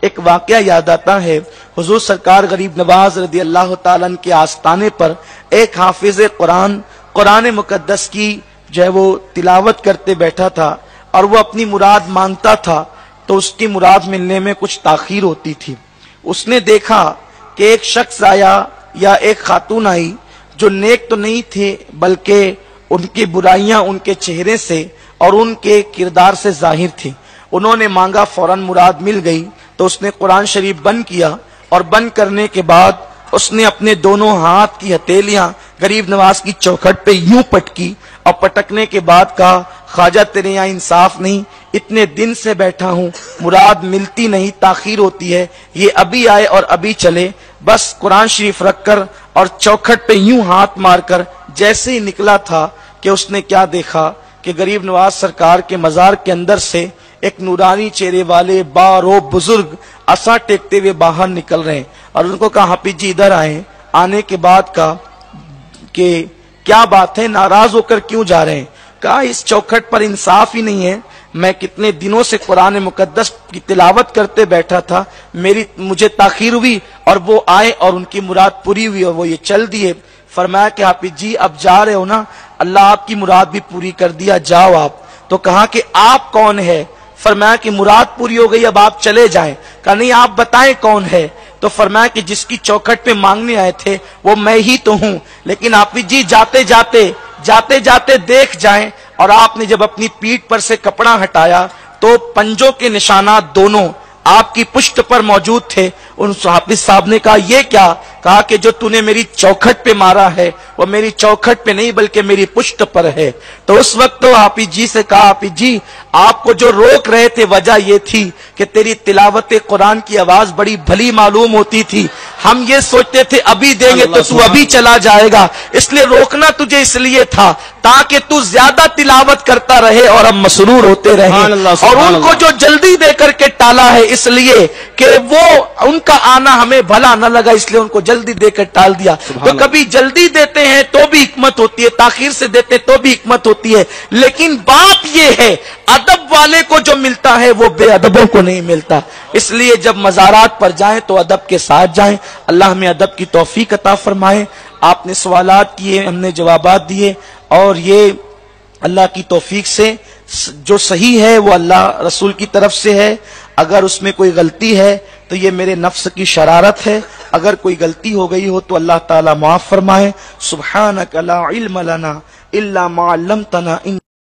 ایک واقعہ یاد آتا ہے، حضور سرکار غریب نواز رضی اللہ تعالیٰ عنہ کے آستانے پر ایک حافظ قرآن مقدس کی جو ہے وہ تلاوت کرتے بیٹھا تھا، اور وہ اپنی مراد مانگتا تھا تو اس کی مراد ملنے میں کچھ تاخیر ہوتی تھی۔ اس نے دیکھا کہ ایک شخص آیا یا ایک خاتون آئی جو نیک تو نہیں تھے، بلکہ ان کی برائیاں ان کے چہرے سے اور ان کے کردار سے ظاہر تھی۔ انہوں نے مانگا، فوراً مراد مل گئی، تو اس نے قرآن شریف بند کیا، اور بند کرنے کے بعد اس نے اپنے دونوں ہاتھ کی ہتھیلیاں غریب نواز کی چوکھٹ پہ یوں پٹکی، اور پٹکنے کے بعد کہا، خواجہ تیرے یہاں انصاف نہیں، اتنے دن سے بیٹھا ہوں، مراد ملتی نہیں، تاخیر ہوتی ہے، یہ ابھی آئے اور ابھی چلے۔ بس قرآن شریف رکھ کر اور چوکھٹ پہ یوں ہاتھ مار کر جیسے ہی نکلا تھا کہ اس نے کیا دیکھا کہ غریب نواز سرکار کے مزار کے اندر سے ایک نورانی چہرے والے بارو بزرگ عصا ٹیکتے ہوئے باہر نکل رہے ہیں، اور ان کو کہا، حافظ جی ادھر آئیں۔ آنے کے بعد کہا کہ کیا بات ہے، ناراض ہو کر کیوں جا رہے ہیں؟ کہا، اس چوکھٹ پر انصاف ہی نہیں ہے، میں کتنے دنوں سے قرآن مقدس کی تلاوت کرتے بیٹھا تھا، مجھے تاخیر ہوئی، اور وہ آئے اور ان کی مراد پوری ہوئی اور وہ یہ چل دیے۔ فرمایا کہ حافظ جی اب جا رہے ہو نا، اللہ آپ کی مراد بھی پوری کر دیا، جاؤ آپ۔ تو کہا کہ آپ کون ہے؟ فرمایا کہ مراد پوری ہو گئی، اب آپ چلے جائیں۔ کہا نہیں، آپ بتائیں کون ہے؟ تو فرمایا کہ جس کی چوکھٹ پہ مانگنے آئے تھے وہ میں ہی تو ہوں، لیکن حافظ جی جاتے جاتے دیکھ جائیں۔ اور آپ نے جب اپنی پیٹھ پر سے کپڑا ہٹایا تو پنجوں کے نشانات دونوں آپ کی پشت پر موجود تھے۔ ان حافظ صاحب نے کہا، یہ کیا؟ کہا کہ جو تو نے میری چوکھٹ پہ مارا ہے وہ میری چوکھٹ پہ نہیں بلکہ میری پشت پر ہے۔ تو اس وقت تو حافظ جی سے کہا، حافظ جی آپ کو جو روک رہے تھے وجہ یہ تھی کہ تیری تلاوت قرآن کی آواز بڑی بھلی معلوم ہوتی تھی، ہم یہ سوچتے تھے ابھی دیں گے تو ابھی چلا جائے گا، اس لیے روکنا تجھے اس لیے تھا تاکہ تو زیادہ تلاوت کرتا رہے اور ہم مسرور ہوتے رہیں۔ اور ان کو جو جلدی دے کر کے ٹالا ہے اس لیے کہ وہ ان کا آنا ہمیں بھلا نہ لگا، اس لیے ان کو جلدی دے کر ٹال دیا۔ تو کبھی جلدی دیتے ہیں تو بھی حکمت ہوتی ہے، تاخیر سے دیتے تو بھی حکمت ہوتی ہے، لیکن بات یہ ہے ادب والے کو جو ملتا ہے وہ بے ادبوں کو نہیں ملتا۔ اس لیے جب مزارات پر جائیں تو ادب کے ساتھ جائیں۔ اللہ ہمیں ادب کی توفیق عطا فرمائے۔ آپ نے سوالات کیے، ہم نے جوابات دیے، اور یہ اللہ کی توفیق سے جو صحیح ہے وہ اللہ رسول کی طرف سے ہے۔ اگر اس میں کوئی غلطی ہے تو یہ میرے نفس کی شرارت ہے، اگر کوئی غلطی ہو گئی ہو تو اللہ تعالی معاف فرمائے۔ سبحانک لا علم لنا الا ما علمتنا